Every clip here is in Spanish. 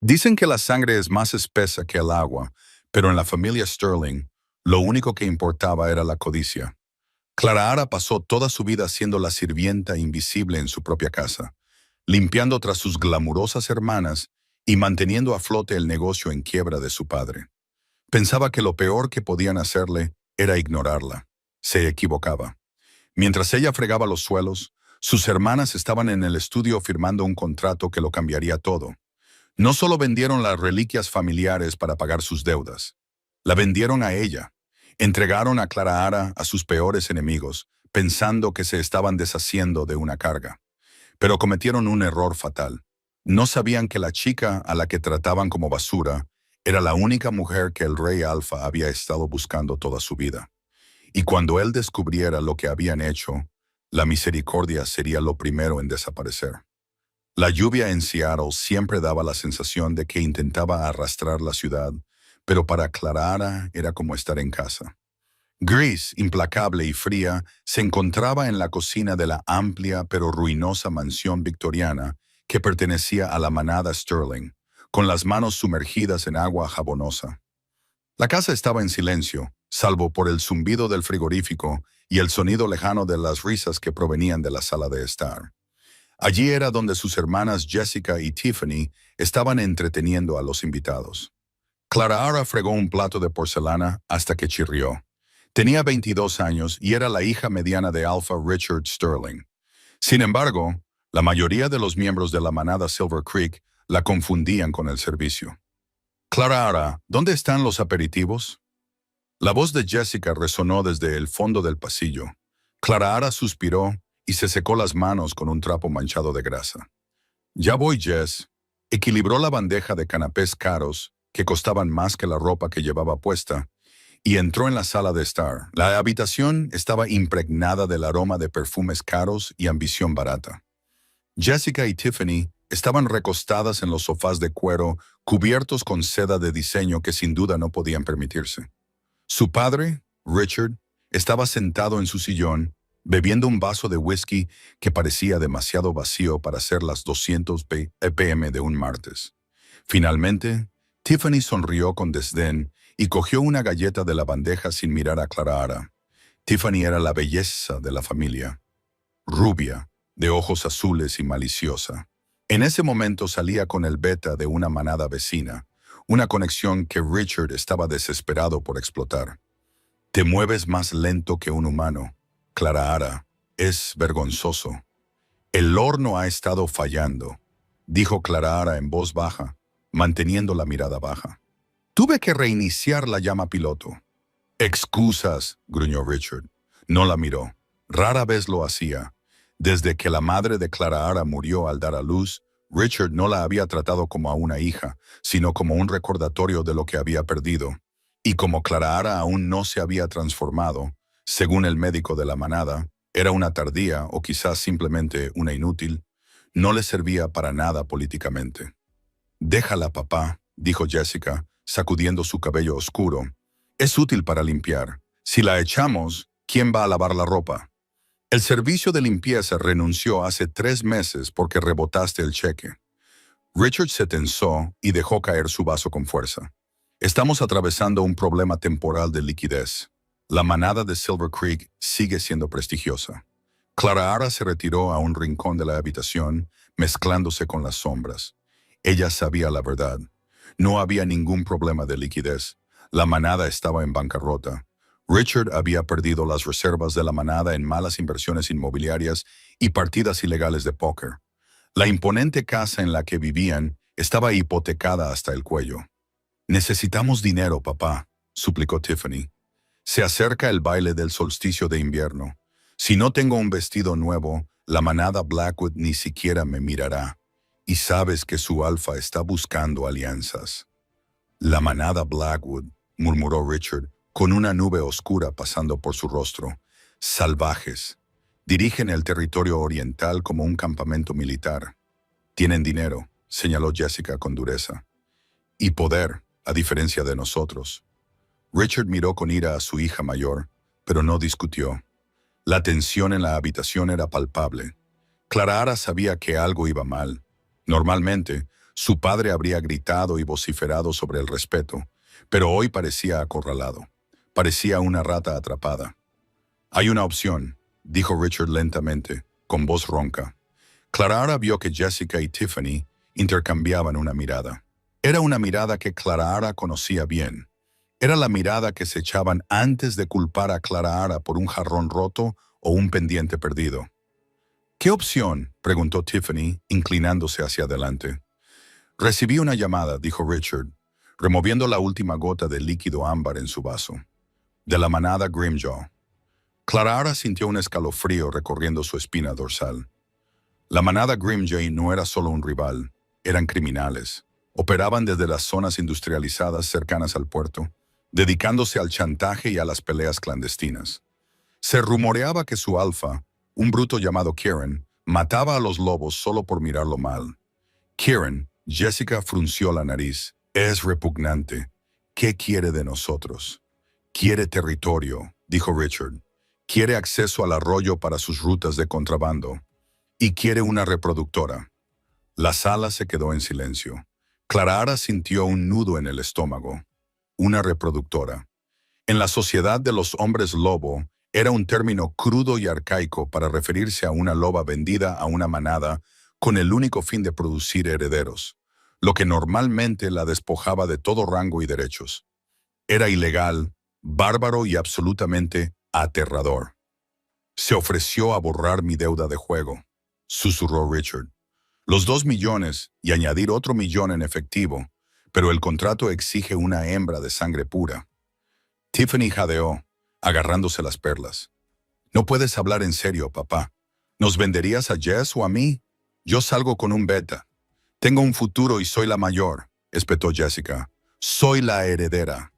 Dicen que la sangre es más espesa que el agua, pero en la familia Sterling, lo único que importaba era la codicia. Clara Ara pasó toda su vida siendo la sirvienta invisible en su propia casa, limpiando tras sus glamurosas hermanas y manteniendo a flote el negocio en quiebra de su padre. Pensaba que lo peor que podían hacerle era ignorarla. Se equivocaba. Mientras ella fregaba los suelos, sus hermanas estaban en el estudio firmando un contrato que lo cambiaría todo. No solo vendieron las reliquias familiares para pagar sus deudas, la vendieron a ella. Entregaron a Clara Ara a sus peores enemigos, pensando que se estaban deshaciendo de una carga. Pero cometieron un error fatal. No sabían que la chica a la que trataban como basura era la única mujer que el rey Alfa había estado buscando toda su vida. Y cuando él descubriera lo que habían hecho, la misericordia sería lo primero en desaparecer. La lluvia en Seattle siempre daba la sensación de que intentaba arrastrar la ciudad, pero para Clara Ara era como estar en casa. Gris, implacable y fría, se encontraba en la cocina de la amplia pero ruinosa mansión victoriana que pertenecía a la manada Sterling, con las manos sumergidas en agua jabonosa. La casa estaba en silencio, salvo por el zumbido del frigorífico y el sonido lejano de las risas que provenían de la sala de estar. Allí era donde sus hermanas Jessica y Tiffany estaban entreteniendo a los invitados. Clara Ara fregó un plato de porcelana hasta que chirrió. Tenía 22 años y era la hija mediana de Alpha Richard Sterling. Sin embargo, la mayoría de los miembros de la manada Silver Creek la confundían con el servicio. Clara Ara, ¿dónde están los aperitivos? La voz de Jessica resonó desde el fondo del pasillo. Clara Ara suspiró y se secó las manos con un trapo manchado de grasa. Ya voy, Jess. Equilibró la bandeja de canapés caros, que costaban más que la ropa que llevaba puesta, y entró en la sala de estar. La habitación estaba impregnada del aroma de perfumes caros y ambición barata. Jessica y Tiffany estaban recostadas en los sofás de cuero cubiertos con seda de diseño que sin duda no podían permitirse. Su padre, Richard, estaba sentado en su sillón, bebiendo un vaso de whisky que parecía demasiado vacío para ser las 200 p.m. de un martes. Finalmente, Tiffany sonrió con desdén y cogió una galleta de la bandeja sin mirar a Clara Ara. Tiffany era la belleza de la familia, rubia, de ojos azules y maliciosa. En ese momento salía con el beta de una manada vecina, una conexión que Richard estaba desesperado por explotar. Te mueves más lento que un humano, Clara Ara. Es vergonzoso. El horno ha estado fallando, dijo Clara Ara en voz baja, manteniendo la mirada baja. Tuve que reiniciar la llama piloto. Excusas, gruñó Richard. No la miró. Rara vez lo hacía. Desde que la madre de Clara Ara murió al dar a luz, Richard no la había tratado como a una hija, sino como un recordatorio de lo que había perdido. Y como Clara Ara aún no se había transformado, según el médico de la manada, era una tardía o quizás simplemente una inútil, no le servía para nada políticamente. Déjala, papá, dijo Jessica, sacudiendo su cabello oscuro. Es útil para limpiar. Si la echamos, ¿quién va a lavar la ropa? El servicio de limpieza renunció hace 3 meses porque rebotaste el cheque. Richard se tensó y dejó caer su vaso con fuerza. Estamos atravesando un problema temporal de liquidez. La manada de Silver Creek sigue siendo prestigiosa. Clara Ara se retiró a un rincón de la habitación, mezclándose con las sombras. Ella sabía la verdad. No había ningún problema de liquidez. La manada estaba en bancarrota. Richard había perdido las reservas de la manada en malas inversiones inmobiliarias y partidas ilegales de póker. La imponente casa en la que vivían estaba hipotecada hasta el cuello. Necesitamos dinero, papá, suplicó Tiffany. Se acerca el baile del solsticio de invierno. Si no tengo un vestido nuevo, la manada Blackwood ni siquiera me mirará. Y sabes que su alfa está buscando alianzas. La manada Blackwood, murmuró Richard, con una nube oscura pasando por su rostro. Salvajes. Dirigen el territorio oriental como un campamento militar. Tienen dinero, señaló Jessica con dureza. Y poder, a diferencia de nosotros. Richard miró con ira a su hija mayor, pero no discutió. La tensión en la habitación era palpable. Clara Ara sabía que algo iba mal. Normalmente, Su padre habría gritado y vociferado sobre el respeto, pero hoy parecía acorralado. Parecía una rata atrapada. Hay una opción, dijo Richard lentamente, con voz ronca. Clara vio que Jessica y Tiffany intercambiaban una mirada. Era una mirada que Clara conocía bien. Era la mirada que se echaban antes de culpar a Clara por un jarrón roto o un pendiente perdido. ¿Qué opción?, preguntó Tiffany, inclinándose hacia adelante. Recibí una llamada, dijo Richard, removiendo la última gota de líquido ámbar en su vaso. De la manada Grimjaw. Clara sintió un escalofrío recorriendo su espina dorsal. La manada Grimjaw no era solo un rival, eran criminales. Operaban desde las zonas industrializadas cercanas al puerto, dedicándose al chantaje y a las peleas clandestinas. Se rumoreaba que su alfa, un bruto llamado Kieran, mataba a los lobos solo por mirarlo mal. Kieran, Jessica frunció la nariz. Es repugnante. ¿Qué quiere de nosotros? Quiere territorio, dijo Richard. Quiere acceso al arroyo para sus rutas de contrabando. Y quiere una reproductora. La sala se quedó en silencio. Clara sintió un nudo en el estómago. Una reproductora. En la sociedad de los hombres lobo, era un término crudo y arcaico para referirse a una loba vendida a una manada con el único fin de producir herederos, lo que normalmente la despojaba de todo rango y derechos. Era ilegal, bárbaro y absolutamente aterrador. Se ofreció a borrar mi deuda de juego, susurró Richard. Los 2 millones y añadir otro millón en efectivo, pero el contrato exige una hembra de sangre pura. Tiffany jadeó, agarrándose las perlas. No puedes hablar en serio, papá. ¿Nos venderías a Jess o a mí? Yo salgo con un beta. Tengo un futuro y soy la mayor, espetó Jessica. Soy la heredera.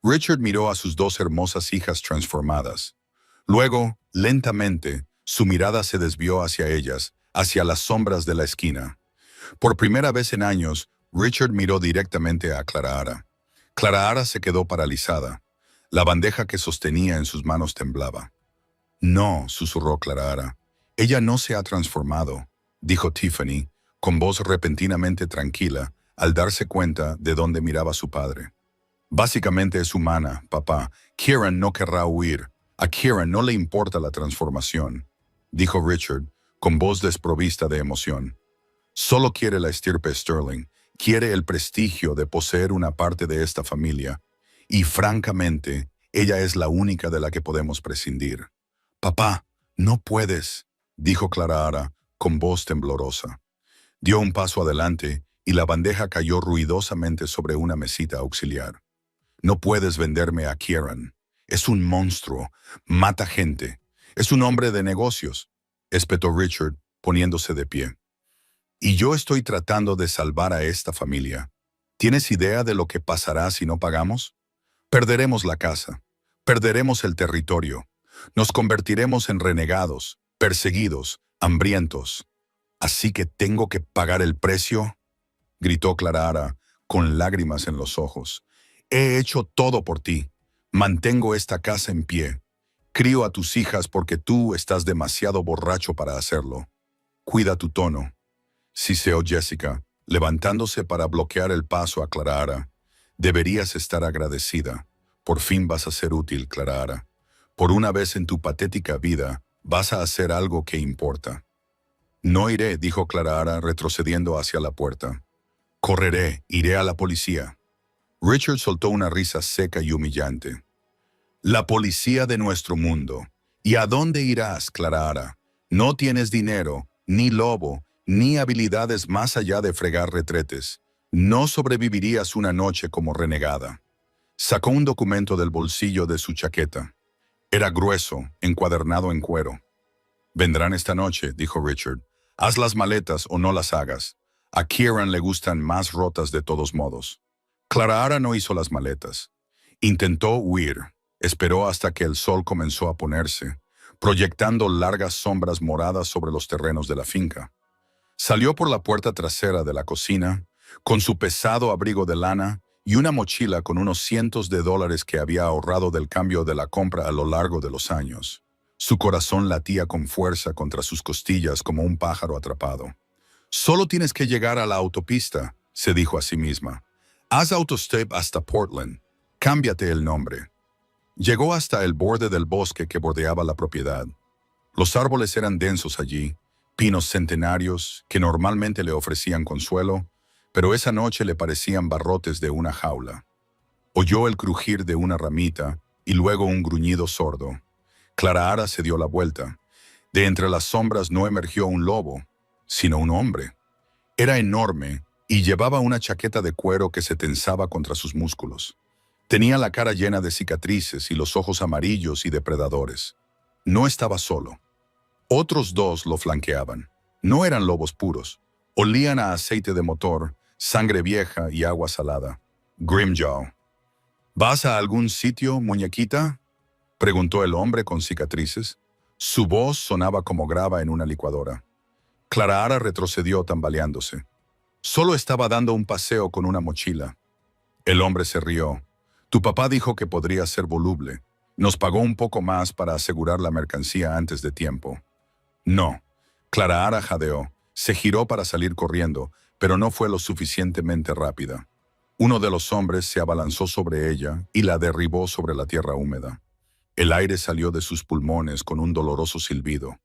Richard miró a sus 2 hermosas hijas transformadas. Luego, lentamente, su mirada se desvió hacia ellas, hacia las sombras de la esquina. Por primera vez en años, Richard miró directamente a Clara. Clara se quedó paralizada. La bandeja que sostenía en sus manos temblaba. No, susurró Clara. Ella no se ha transformado, dijo Tiffany, con voz repentinamente tranquila, al darse cuenta de dónde miraba su padre. Básicamente es humana, papá. Kieran no querrá huir. A Kieran no le importa la transformación, dijo Richard, con voz desprovista de emoción. Solo quiere la estirpe Sterling, quiere el prestigio de poseer una parte de esta familia, y francamente, ella es la única de la que podemos prescindir. Papá, no puedes, dijo Clara con voz temblorosa. Dio un paso adelante y la bandeja cayó ruidosamente sobre una mesita auxiliar. No puedes venderme a Kieran. Es un monstruo, mata gente. Es un hombre de negocios, espetó Richard, poniéndose de pie. Y yo estoy tratando de salvar a esta familia. ¿Tienes idea de lo que pasará si no pagamos? Perderemos la casa, perderemos el territorio, nos convertiremos en renegados, perseguidos, hambrientos. ¿Así que tengo que pagar el precio?, gritó Clara, con lágrimas en los ojos. He hecho todo por ti. Mantengo esta casa en pie. Crío a tus hijas porque tú estás demasiado borracho para hacerlo. Cuida tu tono. Siseó Jessica, levantándose para bloquear el paso a Clara. Deberías estar agradecida. Por fin vas a ser útil, Clara. Por una vez en tu patética vida, vas a hacer algo que importa. No iré, dijo Clara, retrocediendo hacia la puerta. Correré, iré a la policía. Richard soltó una risa seca y humillante. La policía de nuestro mundo. ¿Y a dónde irás, Clara? No tienes dinero, ni lobo, ni habilidades más allá de fregar retretes. No sobrevivirías una noche como renegada. Sacó un documento del bolsillo de su chaqueta. Era grueso, encuadernado en cuero. Vendrán esta noche, dijo Richard. Haz las maletas o no las hagas. A Kieran le gustan más rotas de todos modos. Clara no hizo las maletas. Intentó huir. Esperó hasta que el sol comenzó a ponerse, proyectando largas sombras moradas sobre los terrenos de la finca. Salió por la puerta trasera de la cocina, con su pesado abrigo de lana y una mochila con unos cientos de dólares que había ahorrado del cambio de la compra a lo largo de los años. Su corazón latía con fuerza contra sus costillas como un pájaro atrapado. Solo tienes que llegar a la autopista, se dijo a sí misma. Haz autostop hasta Portland. Cámbiate el nombre. Llegó hasta el borde del bosque que bordeaba la propiedad. Los árboles eran densos allí, pinos centenarios que normalmente le ofrecían consuelo, pero esa noche le parecían barrotes de una jaula. Oyó el crujir de una ramita y luego un gruñido sordo. Clara se dio la vuelta. De entre las sombras no emergió un lobo, sino un hombre. Era enorme y llevaba una chaqueta de cuero que se tensaba contra sus músculos. Tenía la cara llena de cicatrices y los ojos amarillos y depredadores. No estaba solo. Otros dos lo flanqueaban. No eran lobos puros. Olían a aceite de motor, sangre vieja y agua salada. Grimjaw. ¿Vas a algún sitio, muñequita?, preguntó el hombre con cicatrices. Su voz sonaba como grava en una licuadora. Clara retrocedió tambaleándose. Solo estaba dando un paseo con una mochila. El hombre se rió. Tu papá dijo que podría ser voluble. Nos pagó un poco más para asegurar la mercancía antes de tiempo. No. Clara jadeó. Se giró para salir corriendo, pero no fue lo suficientemente rápida. Uno de los hombres se abalanzó sobre ella y la derribó sobre la tierra húmeda. El aire salió de sus pulmones con un doloroso silbido.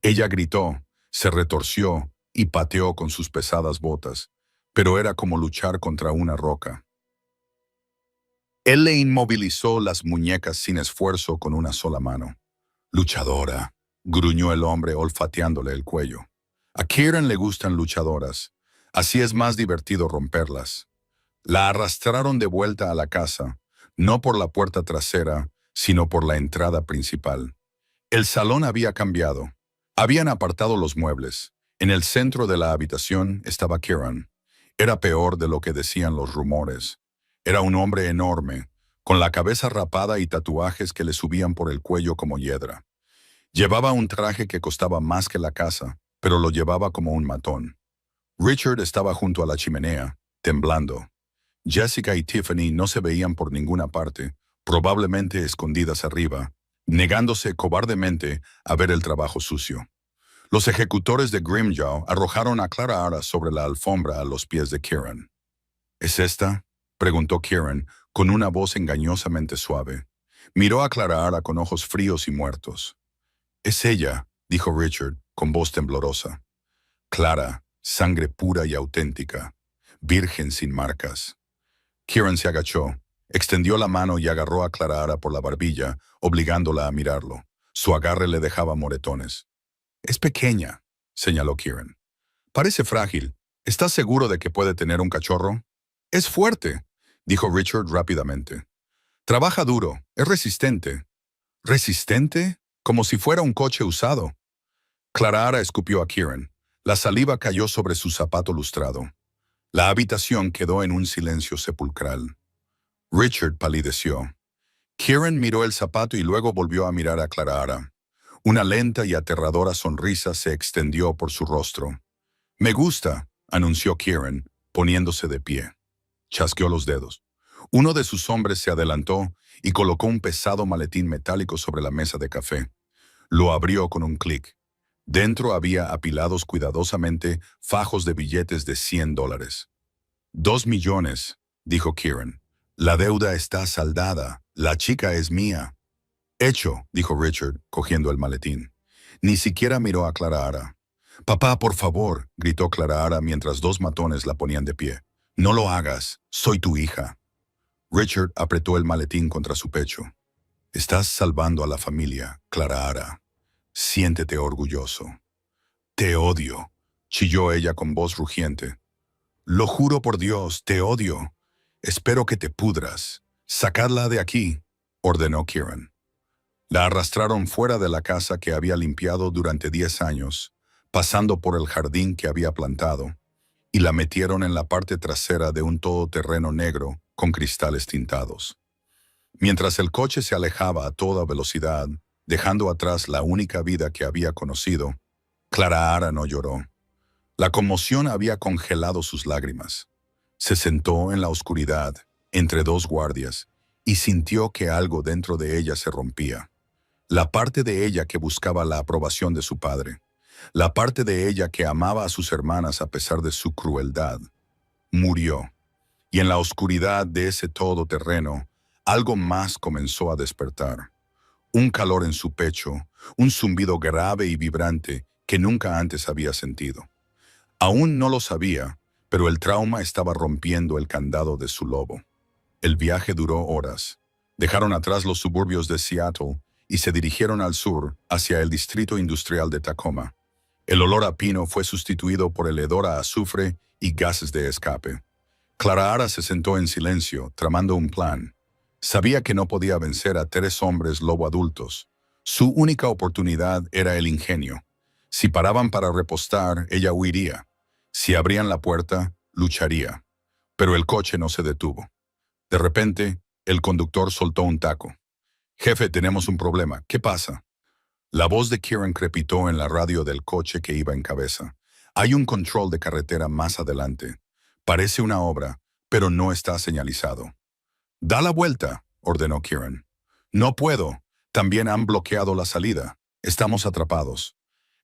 Ella gritó, se retorció y pateó con sus pesadas botas, pero era como luchar contra una roca. Él le inmovilizó las muñecas sin esfuerzo con una sola mano. Luchadora, gruñó el hombre olfateándole el cuello. A Kieran le gustan luchadoras. Así es más divertido romperlas. La arrastraron de vuelta a la casa, no por la puerta trasera, sino por la entrada principal. El salón había cambiado. Habían apartado los muebles. En el centro de la habitación estaba Kieran. Era peor de lo que decían los rumores. Era un hombre enorme, con la cabeza rapada y tatuajes que le subían por el cuello como hiedra. Llevaba un traje que costaba más que la casa, pero lo llevaba como un matón. Richard estaba junto a la chimenea, temblando. Jessica y Tiffany no se veían por ninguna parte, probablemente escondidas arriba, negándose cobardemente a ver el trabajo sucio. Los ejecutores de Grimjaw arrojaron a Clara sobre la alfombra a los pies de Kieran. ¿Es esta?, preguntó Kieran con una voz engañosamente suave. Miró a Clara con ojos fríos y muertos. «Es ella», dijo Richard con voz temblorosa. Clara, sangre pura y auténtica, virgen sin marcas. Kieran se agachó, extendió la mano y agarró a Clara por la barbilla, obligándola a mirarlo. Su agarre le dejaba moretones. «Es pequeña», señaló Kieran. «Parece frágil. ¿Estás seguro de que puede tener un cachorro?» «Es fuerte», dijo Richard rápidamente. «Trabaja duro, es resistente». «¿Resistente? Como si fuera un coche usado». Clara escupió a Kieran. La saliva cayó sobre su zapato lustrado. La habitación quedó en un silencio sepulcral. Richard palideció. Kieran miró el zapato y luego volvió a mirar a Clara. Una lenta y aterradora sonrisa se extendió por su rostro. «Me gusta», anunció Kieran, poniéndose de pie. Chasqueó los dedos. Uno de sus hombres se adelantó y colocó un pesado maletín metálico sobre la mesa de café. Lo abrió con un clic. Dentro había apilados cuidadosamente fajos de billetes de $100. «2 millones», dijo Kieran. «La deuda está saldada. La chica es mía». «Hecho», dijo Richard, cogiendo el maletín. Ni siquiera miró a Clara. «Papá, por favor», gritó Clara mientras dos matones la ponían de pie. «No lo hagas. Soy tu hija». Richard apretó el maletín contra su pecho. «Estás salvando a la familia, Clara. Siéntete orgulloso». «Te odio», chilló ella con voz rugiente. «Lo juro por Dios, te odio. Espero que te pudras. Sacadla de aquí», ordenó Kieran. La arrastraron fuera de la casa que había limpiado durante 10 años, pasando por el jardín que había plantado, y la metieron en la parte trasera de un todoterreno negro con cristales tintados. Mientras el coche se alejaba a toda velocidad, dejando atrás la única vida que había conocido, Clara no lloró. La conmoción había congelado sus lágrimas. Se sentó en la oscuridad, entre dos guardias, y sintió que algo dentro de ella se rompía. La parte de ella que buscaba la aprobación de su padre. La parte de ella que amaba a sus hermanas a pesar de su crueldad, murió. Y en la oscuridad de ese todoterreno, algo más comenzó a despertar. Un calor en su pecho, un zumbido grave y vibrante que nunca antes había sentido. Aún no lo sabía, pero el trauma estaba rompiendo el candado de su lobo. El viaje duró horas. Dejaron atrás los suburbios de Seattle y se dirigieron al sur, hacia el distrito industrial de Tacoma. El olor a pino fue sustituido por el hedor a azufre y gases de escape. Clara se sentó en silencio, tramando un plan. Sabía que no podía vencer a 3 hombres lobo adultos. Su única oportunidad era el ingenio. Si paraban para repostar, ella huiría. Si abrían la puerta, lucharía. Pero el coche no se detuvo. De repente, el conductor soltó un taco. «Jefe, tenemos un problema. ¿Qué pasa?» La voz de Kieran crepitó en la radio del coche que iba en cabeza. «Hay un control de carretera más adelante. Parece una obra, pero no está señalizado». «Da la vuelta», ordenó Kieran. «No puedo. También han bloqueado la salida. Estamos atrapados».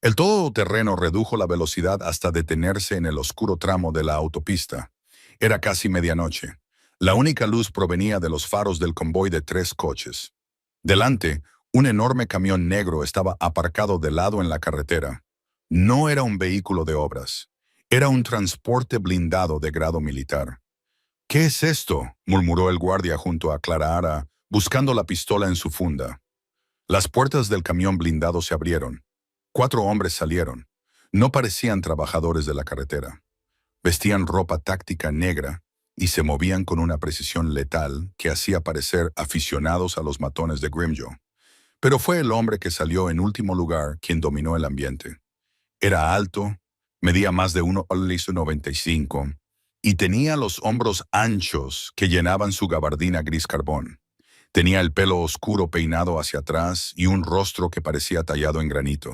El todoterreno redujo la velocidad hasta detenerse en el oscuro tramo de la autopista. Era casi medianoche. La única luz provenía de los faros del convoy de 3 coches. Delante, un enorme camión negro estaba aparcado de lado en la carretera. No era un vehículo de obras. Era un transporte blindado de grado militar. «¿Qué es esto?», murmuró el guardia junto a Clara, buscando la pistola en su funda. Las puertas del camión blindado se abrieron. 4 hombres salieron. No parecían trabajadores de la carretera. Vestían ropa táctica negra y se movían con una precisión letal que hacía parecer aficionados a los matones de Grimjaw. Pero fue el hombre que salió en último lugar quien dominó el ambiente. Era alto, medía más de 1,95 y tenía los hombros anchos que llenaban su gabardina gris carbón. Tenía el pelo oscuro peinado hacia atrás y un rostro que parecía tallado en granito.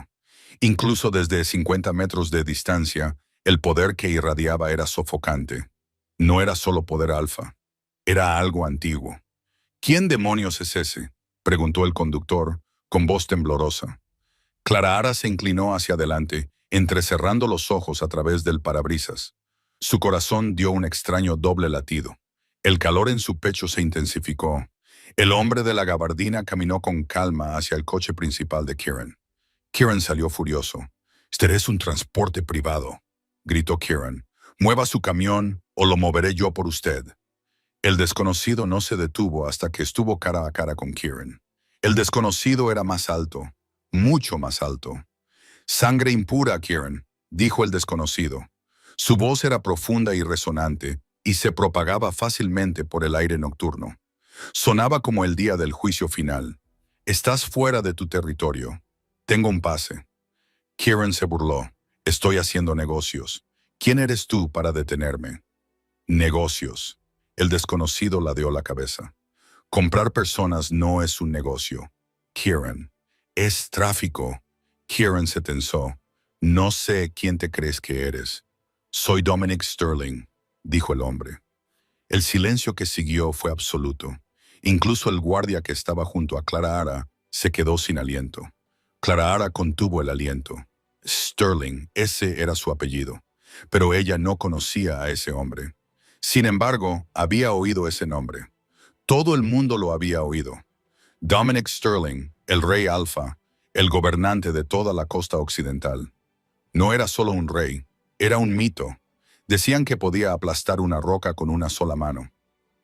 Incluso desde 50 metros de distancia, el poder que irradiaba era sofocante. No era solo poder alfa, era algo antiguo. «¿Quién demonios es ese?», preguntó el conductor, con voz temblorosa. Clara se inclinó hacia adelante, entrecerrando los ojos a través del parabrisas. Su corazón dio un extraño doble latido. El calor en su pecho se intensificó. El hombre de la gabardina caminó con calma hacia el coche principal de Kieran. Kieran salió furioso. «Este es un transporte privado», gritó Kieran. «Mueva su camión o lo moveré yo por usted». El desconocido no se detuvo hasta que estuvo cara a cara con Kieran. El desconocido era más alto, mucho más alto. «Sangre impura, Kieran», dijo el desconocido. Su voz era profunda y resonante, y se propagaba fácilmente por el aire nocturno. Sonaba como el día del juicio final. «Estás fuera de tu territorio. Tengo un pase». Kieran se burló. «Estoy haciendo negocios. ¿Quién eres tú para detenerme?» «Negocios». El desconocido ladeó la cabeza. «Comprar personas no es un negocio, Kieran. Es tráfico». Kieran se tensó. «No sé quién te crees que eres». «Soy Dominic Sterling», dijo el hombre. El silencio que siguió fue absoluto. Incluso el guardia que estaba junto a Clara se quedó sin aliento. Clara contuvo el aliento. Sterling, ese era su apellido. Pero ella no conocía a ese hombre. Sin embargo, había oído ese nombre. Todo el mundo lo había oído. Dominic Sterling, el rey Alfa, el gobernante de toda la costa occidental. No era solo un rey, era un mito. Decían que podía aplastar una roca con una sola mano.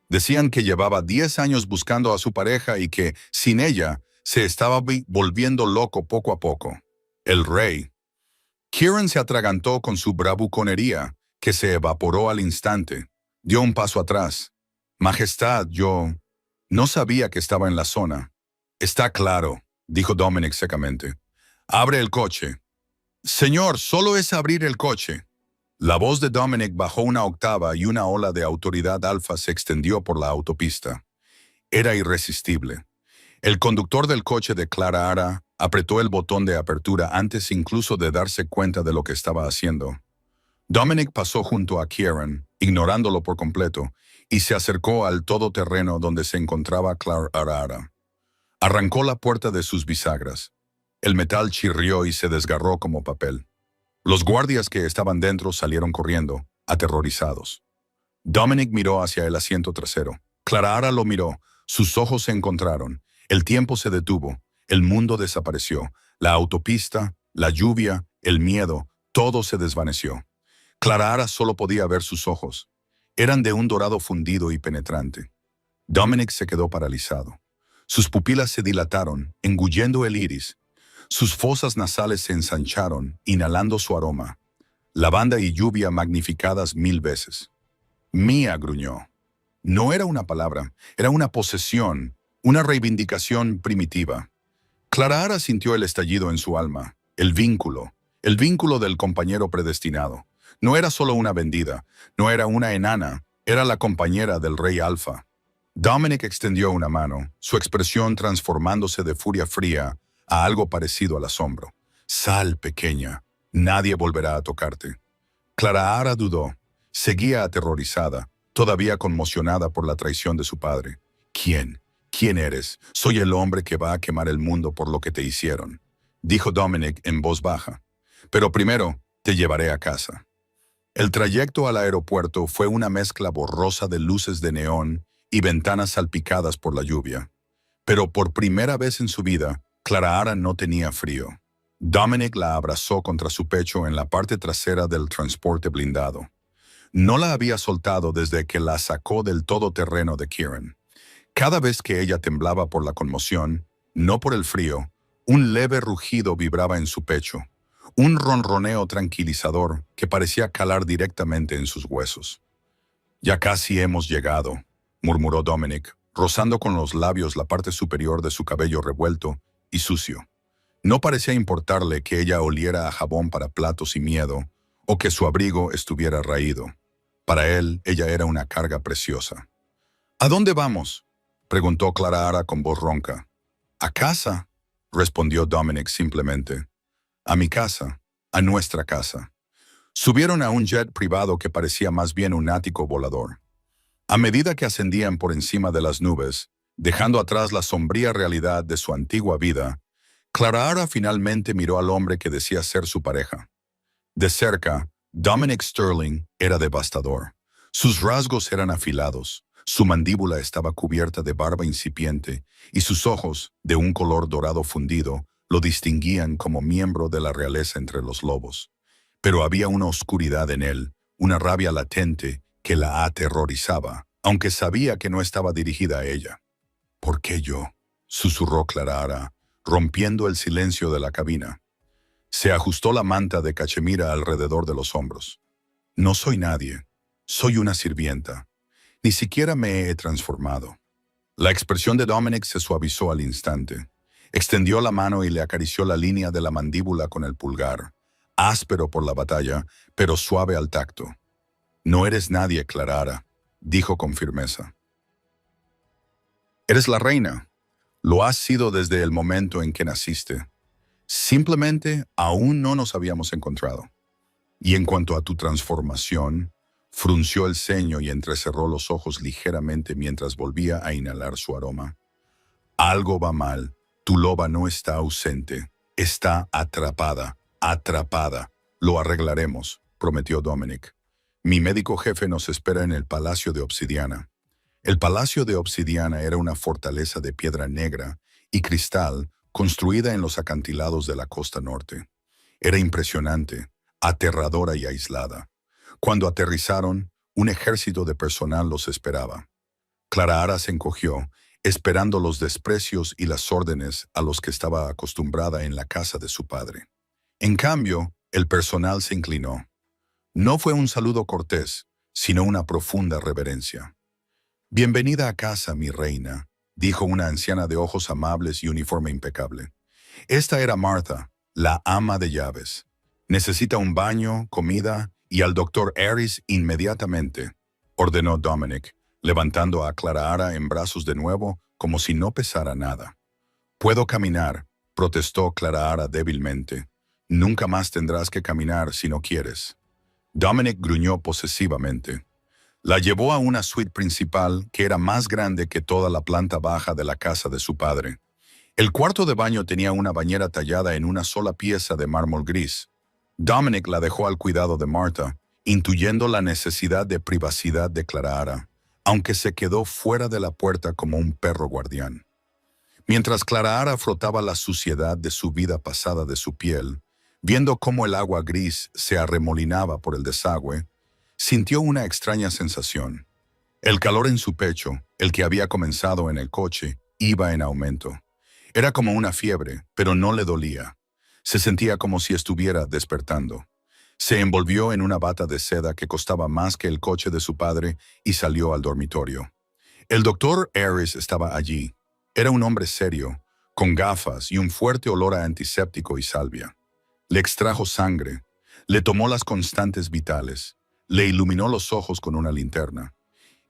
Decían que llevaba 10 años buscando a su pareja y que, sin ella, se estaba volviendo loco poco a poco. El rey. Kieran se atragantó con su bravuconería, que se evaporó al instante. Dio un paso atrás. «Majestad, yo no sabía que estaba en la zona». «Está claro», dijo Dominic secamente. «Abre el coche». «Señor, solo es abrir el coche». La voz de Dominic bajó una octava y una ola de autoridad alfa se extendió por la autopista. Era irresistible. El conductor del coche de Clara apretó el botón de apertura antes incluso de darse cuenta de lo que estaba haciendo. Dominic pasó junto a Kieran, ignorándolo por completo, y se acercó al todoterreno donde se encontraba Clara. Arrancó la puerta de sus bisagras. El metal chirrió y se desgarró como papel. Los guardias que estaban dentro salieron corriendo, aterrorizados. Dominic miró hacia el asiento trasero. Clara lo miró. Sus ojos se encontraron. El tiempo se detuvo. El mundo desapareció. La autopista, la lluvia, el miedo, todo se desvaneció. Clara solo podía ver sus ojos. Eran de un dorado fundido y penetrante. Dominic se quedó paralizado. Sus pupilas se dilataron, engullendo el iris. Sus fosas nasales se ensancharon, inhalando su aroma. Lavanda y lluvia magnificadas 1000 veces. Mía, gruñó. No era una palabra, era una posesión, una reivindicación primitiva. Clara sintió el estallido en su alma, el vínculo del compañero predestinado. No era solo una vendida, no era una enana, era la compañera del rey Alfa. Dominic extendió una mano, su expresión transformándose de furia fría a algo parecido al asombro. Sal, pequeña, nadie volverá a tocarte. Clara dudó, seguía aterrorizada, todavía conmocionada por la traición de su padre. ¿Quién? ¿Quién eres? Soy el hombre que va a quemar el mundo por lo que te hicieron, dijo Dominic en voz baja. Pero primero, te llevaré a casa. El trayecto al aeropuerto fue una mezcla borrosa de luces de neón y ventanas salpicadas por la lluvia. Pero por primera vez en su vida, Clara no tenía frío. Dominic la abrazó contra su pecho en la parte trasera del transporte blindado. No la había soltado desde que la sacó del todoterreno de Kieran. Cada vez que ella temblaba por la conmoción, no por el frío, un leve rugido vibraba en su pecho, un ronroneo tranquilizador que parecía calar directamente en sus huesos. Ya casi hemos llegado, murmuró Dominic, rozando con los labios la parte superior de su cabello revuelto y sucio. No parecía importarle que ella oliera a jabón para platos y miedo, o que su abrigo estuviera raído. Para él, ella era una carga preciosa. ¿A dónde vamos?, preguntó Clara con voz ronca. «A casa», respondió Dominic simplemente. «A mi casa, a nuestra casa». Subieron a un jet privado que parecía más bien un ático volador. A medida que ascendían por encima de las nubes, dejando atrás la sombría realidad de su antigua vida, Clara finalmente miró al hombre que decía ser su pareja. De cerca, Dominic Sterling era devastador. Sus rasgos eran afilados, su mandíbula estaba cubierta de barba incipiente y sus ojos, de un color dorado fundido, lo distinguían como miembro de la realeza entre los lobos. Pero había una oscuridad en él, una rabia latente que la aterrorizaba, aunque sabía que no estaba dirigida a ella. «¿Por qué yo?», susurró Clara, rompiendo el silencio de la cabina. Se ajustó la manta de cachemira alrededor de los hombros. «No soy nadie. Soy una sirvienta. Ni siquiera me he transformado». La expresión de Dominic se suavizó al instante. Extendió la mano y le acarició la línea de la mandíbula con el pulgar, áspero por la batalla, pero suave al tacto. «No eres nadie, Clara», dijo con firmeza. «Eres la reina. Lo has sido desde el momento en que naciste. Simplemente aún no nos habíamos encontrado. Y en cuanto a tu transformación», frunció el ceño y entrecerró los ojos ligeramente mientras volvía a inhalar su aroma. «Algo va mal. Tu loba no está ausente. Está atrapada. Atrapada. Lo arreglaremos», prometió Dominic. «Mi médico jefe nos espera en el Palacio de Obsidiana». El Palacio de Obsidiana era una fortaleza de piedra negra y cristal construida en los acantilados de la costa norte. Era impresionante, aterradora y aislada. Cuando aterrizaron, un ejército de personal los esperaba. Clara se encogió, esperando los desprecios y las órdenes a los que estaba acostumbrada en la casa de su padre. En cambio, el personal se inclinó. No fue un saludo cortés, sino una profunda reverencia. «Bienvenida a casa, mi reina», dijo una anciana de ojos amables y uniforme impecable. Esta era Martha, la ama de llaves. «Necesita un baño, comida y al doctor Harris inmediatamente», ordenó Dominic, levantando a Clara en brazos de nuevo como si no pesara nada. «Puedo caminar», protestó Clara débilmente. «Nunca más tendrás que caminar si no quieres». Dominic gruñó posesivamente. La llevó a una suite principal que era más grande que toda la planta baja de la casa de su padre. El cuarto de baño tenía una bañera tallada en una sola pieza de mármol gris. Dominic la dejó al cuidado de Martha, intuyendo la necesidad de privacidad de Clara, aunque se quedó fuera de la puerta como un perro guardián. Mientras Clara frotaba la suciedad de su vida pasada de su piel, viendo cómo el agua gris se arremolinaba por el desagüe, sintió una extraña sensación. El calor en su pecho, el que había comenzado en el coche, iba en aumento. Era como una fiebre, pero no le dolía. Se sentía como si estuviera despertando. Se envolvió en una bata de seda que costaba más que el coche de su padre y salió al dormitorio. El doctor Harris estaba allí. Era un hombre serio, con gafas y un fuerte olor a antiséptico y salvia. Le extrajo sangre, le tomó las constantes vitales, le iluminó los ojos con una linterna,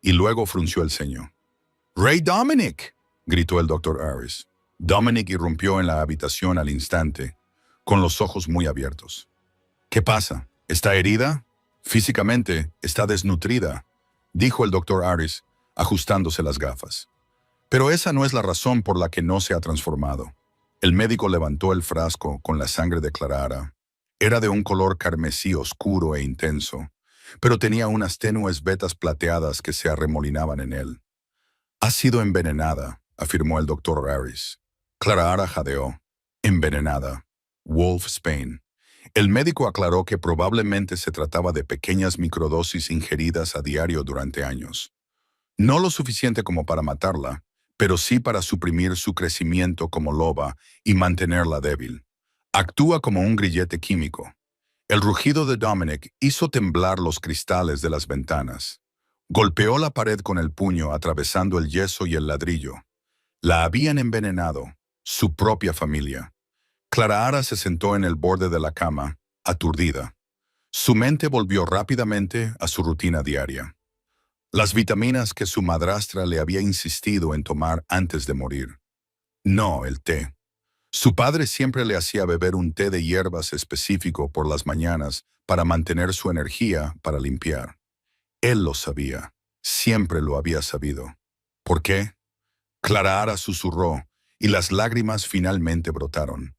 y luego frunció el ceño. «¡Ray Dominic!», gritó el doctor Harris. Dominic irrumpió en la habitación al instante, con los ojos muy abiertos. «¿Qué pasa? ¿Está herida?» «Físicamente, está desnutrida», dijo el doctor Harris, ajustándose las gafas. «Pero esa no es la razón por la que no se ha transformado». El médico levantó el frasco con la sangre de Clara. Era de un color carmesí oscuro e intenso, pero tenía unas tenues vetas plateadas que se arremolinaban en él. «Ha sido envenenada», afirmó el doctor Harris. Clara jadeó. «Envenenada. Wolf Spain». El médico aclaró que probablemente se trataba de pequeñas microdosis ingeridas a diario durante años. No lo suficiente como para matarla, pero sí para suprimir su crecimiento como loba y mantenerla débil. Actúa como un grillete químico. El rugido de Dominic hizo temblar los cristales de las ventanas. Golpeó la pared con el puño atravesando el yeso y el ladrillo. La habían envenenado, su propia familia. Clara se sentó en el borde de la cama, aturdida. Su mente volvió rápidamente a su rutina diaria. Las vitaminas que su madrastra le había insistido en tomar antes de morir. No el té. Su padre siempre le hacía beber un té de hierbas específico por las mañanas para mantener su energía para limpiar. Él lo sabía. Siempre lo había sabido. ¿Por qué? Clara susurró y las lágrimas finalmente brotaron.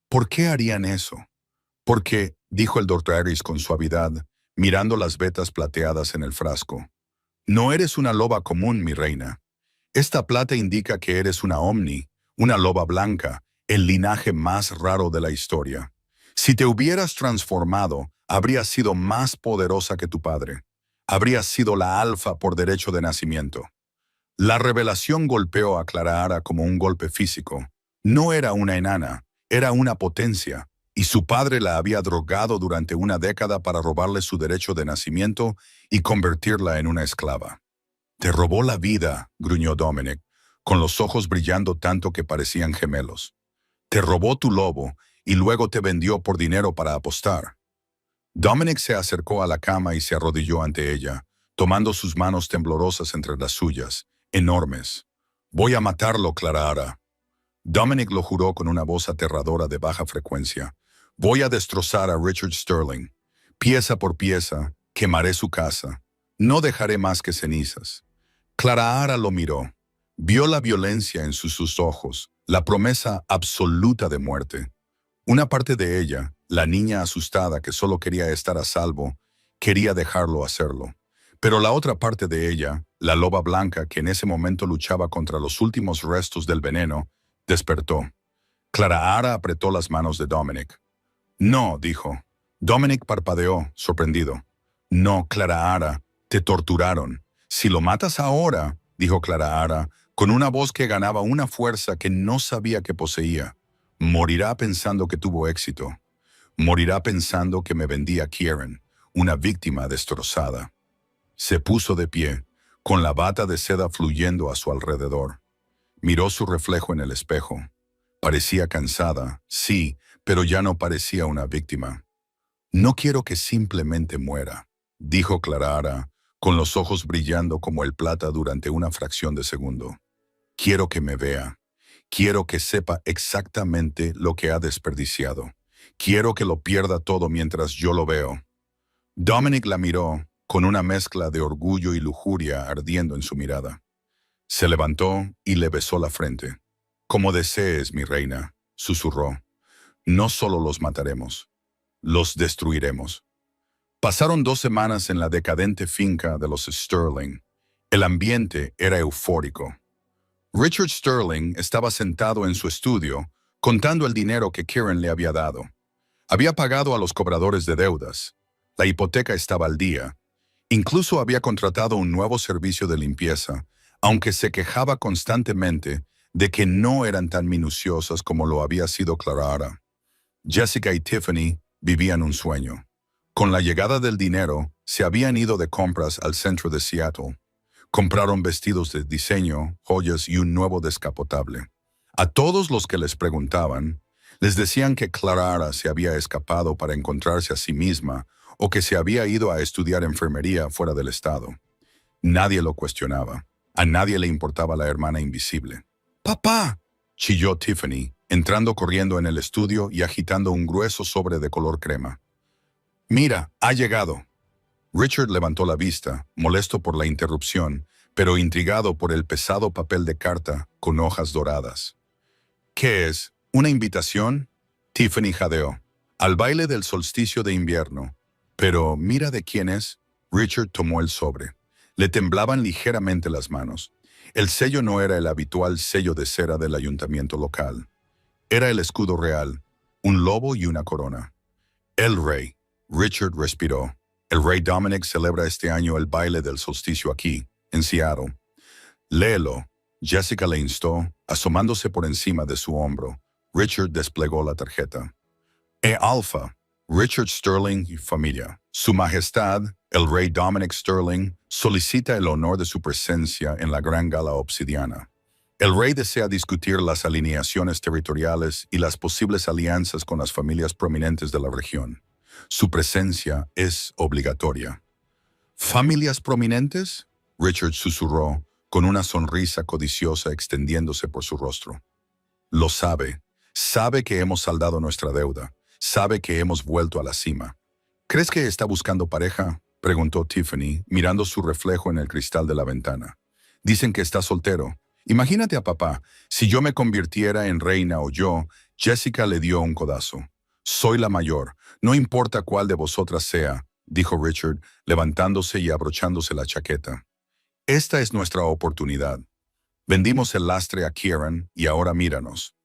¿Por qué harían eso? Porque, dijo el doctor Harris con suavidad, mirando las vetas plateadas en el frasco. No eres una loba común, mi reina. Esta plata indica que eres una Omni, una loba blanca, el linaje más raro de la historia. Si te hubieras transformado, habrías sido más poderosa que tu padre. Habrías sido la alfa por derecho de nacimiento. La revelación golpeó a Clara como un golpe físico. No era una enana, era una potencia, y su padre la había drogado durante una década para robarle su derecho de nacimiento y convertirla en una esclava. «Te robó la vida», gruñó Dominic, con los ojos brillando tanto que parecían gemelos. «Te robó tu lobo y luego te vendió por dinero para apostar». Dominic se acercó a la cama y se arrodilló ante ella, tomando sus manos temblorosas entre las suyas, enormes. «Voy a matarlo, Clara». Dominic lo juró con una voz aterradora de baja frecuencia. «Voy a destrozar a Richard Sterling. Pieza por pieza, quemaré su casa. No dejaré más que cenizas». Clara lo miró. Vio la violencia en sus ojos, la promesa absoluta de muerte. Una parte de ella, la niña asustada que solo quería estar a salvo, quería dejarlo hacerlo. Pero la otra parte de ella, la loba blanca que en ese momento luchaba contra los últimos restos del veneno, despertó. Clara apretó las manos de Dominic. «No», dijo. Dominic parpadeó, sorprendido. «No, Clara, te torturaron. Si lo matas ahora», dijo Clara, con una voz que ganaba una fuerza que no sabía que poseía, «morirá pensando que tuvo éxito. Morirá pensando que me vendí a Kieran, una víctima destrozada». Se puso de pie, con la bata de seda fluyendo a su alrededor. Miró su reflejo en el espejo. Parecía cansada, sí, pero ya no parecía una víctima. «No quiero que simplemente muera», dijo Clara, con los ojos brillando como el plata durante una fracción de segundo. «Quiero que me vea. Quiero que sepa exactamente lo que ha desperdiciado. Quiero que lo pierda todo mientras yo lo veo». Dominic la miró, con una mezcla de orgullo y lujuria ardiendo en su mirada. Se levantó y le besó la frente. Como desees, mi reina, susurró. No solo los mataremos, los destruiremos. Pasaron 2 semanas en la decadente finca de los Sterling. El ambiente era eufórico. Richard Sterling estaba sentado en su estudio, contando el dinero que Kieran le había dado. Había pagado a los cobradores de deudas. La hipoteca estaba al día. Incluso había contratado un nuevo servicio de limpieza, aunque se quejaba constantemente de que no eran tan minuciosas como lo había sido Clara. Jessica y Tiffany vivían un sueño. Con la llegada del dinero, se habían ido de compras al centro de Seattle. Compraron vestidos de diseño, joyas y un nuevo descapotable. A todos los que les preguntaban, les decían que Clara se había escapado para encontrarse a sí misma o que se había ido a estudiar enfermería fuera del estado. Nadie lo cuestionaba. A nadie le importaba la hermana invisible. ¡Papá!, chilló Tiffany, entrando corriendo en el estudio y agitando un grueso sobre de color crema. «Mira, ha llegado». Richard levantó la vista, molesto por la interrupción, pero intrigado por el pesado papel de carta con hojas doradas. «¿Qué es? ¿Una invitación?» Tiffany jadeó. «Al baile del solsticio de invierno». «Pero mira de quién es». Richard tomó el sobre. Le temblaban ligeramente las manos. El sello no era el habitual sello de cera del ayuntamiento local. Era el escudo real, un lobo y una corona. «El rey». Richard respiró. «El rey Dominic celebra este año el baile del solsticio aquí, en Seattle». «Léelo», Jessica le instó, asomándose por encima de su hombro. Richard desplegó la tarjeta. Alpha, Richard Sterling y familia. Su Majestad, el rey Dominic Sterling, solicita el honor de su presencia en la gran gala obsidiana. El rey desea discutir las alineaciones territoriales y las posibles alianzas con las familias prominentes de la región. Su presencia es obligatoria. ¿Familias prominentes?, Richard susurró, con una sonrisa codiciosa extendiéndose por su rostro. Lo sabe. Sabe que hemos saldado nuestra deuda. Sabe que hemos vuelto a la cima. ¿Crees que está buscando pareja?, preguntó Tiffany, mirando su reflejo en el cristal de la ventana. Dicen que está soltero. Imagínate a papá. Si yo me convirtiera en reina o yo, Jessica le dio un codazo. Soy la mayor. No importa cuál de vosotras sea, dijo Richard, levantándose y abrochándose la chaqueta. Esta es nuestra oportunidad. Vendimos el lastre a Kieran y ahora míranos.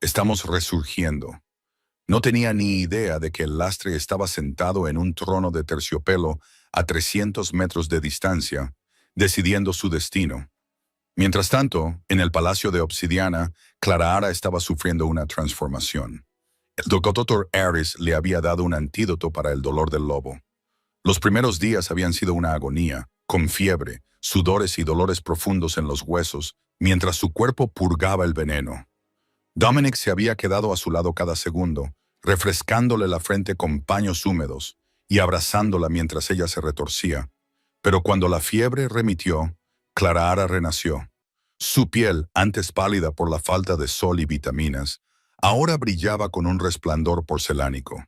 Estamos resurgiendo. No tenía ni idea de que el lastre estaba sentado en un trono de terciopelo a 300 metros de distancia, decidiendo su destino. Mientras tanto, en el Palacio de Obsidiana, Clara estaba sufriendo una transformación. El doctor Harris le había dado un antídoto para el dolor del lobo. Los primeros días habían sido una agonía, con fiebre, sudores y dolores profundos en los huesos, mientras su cuerpo purgaba el veneno. Dominic se había quedado a su lado cada segundo, refrescándole la frente con paños húmedos y abrazándola mientras ella se retorcía. Pero cuando la fiebre remitió, Clara renació. Su piel, antes pálida por la falta de sol y vitaminas, ahora brillaba con un resplandor porcelánico.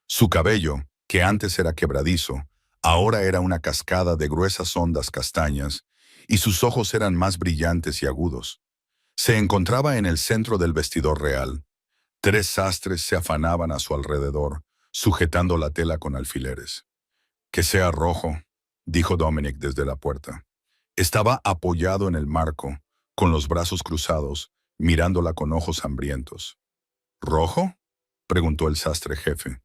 Su cabello, que antes era quebradizo, ahora era una cascada de gruesas ondas castañas, y sus ojos eran más brillantes y agudos. Se encontraba en el centro del vestidor real. 3 sastres se afanaban a su alrededor, sujetando la tela con alfileres. «Que sea rojo», dijo Dominic desde la puerta. Estaba apoyado en el marco, con los brazos cruzados, mirándola con ojos hambrientos. «¿Rojo?», preguntó el sastre jefe.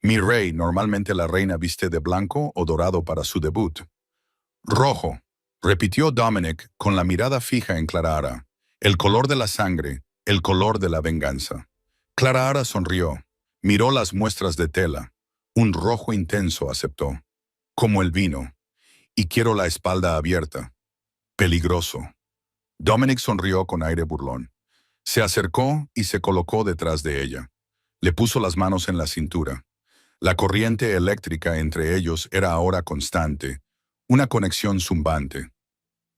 «Mi rey, normalmente la reina viste de blanco o dorado para su debut». «Rojo», repitió Dominic con la mirada fija en Clara. «El color de la sangre, el color de la venganza». Clara sonrió, miró las muestras de tela. «Un rojo intenso», aceptó. «Como el vino. Y quiero la espalda abierta». «Peligroso». Dominic sonrió con aire burlón. Se acercó y se colocó detrás de ella. Le puso las manos en la cintura. La corriente eléctrica entre ellos era ahora constante, una conexión zumbante.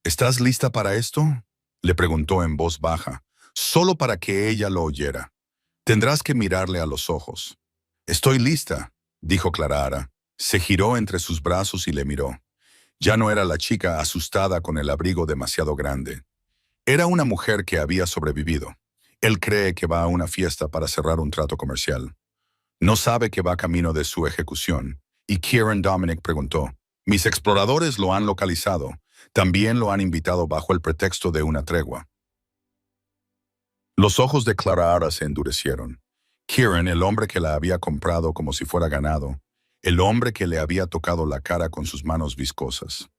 «¿Estás lista para esto?», le preguntó en voz baja, solo para que ella lo oyera. «Tendrás que mirarle a los ojos». «Estoy lista», dijo Clara. Se giró entre sus brazos y le miró. Ya no era la chica asustada con el abrigo demasiado grande. Era una mujer que había sobrevivido. Él cree que va a una fiesta para cerrar un trato comercial. No sabe que va camino de su ejecución. Y Kieran Dominic preguntó, mis exploradores lo han localizado. También lo han invitado bajo el pretexto de una tregua. Los ojos de Clara Ara se endurecieron. Kieran, el hombre que la había comprado como si fuera ganado, el hombre que le había tocado la cara con sus manos viscosas.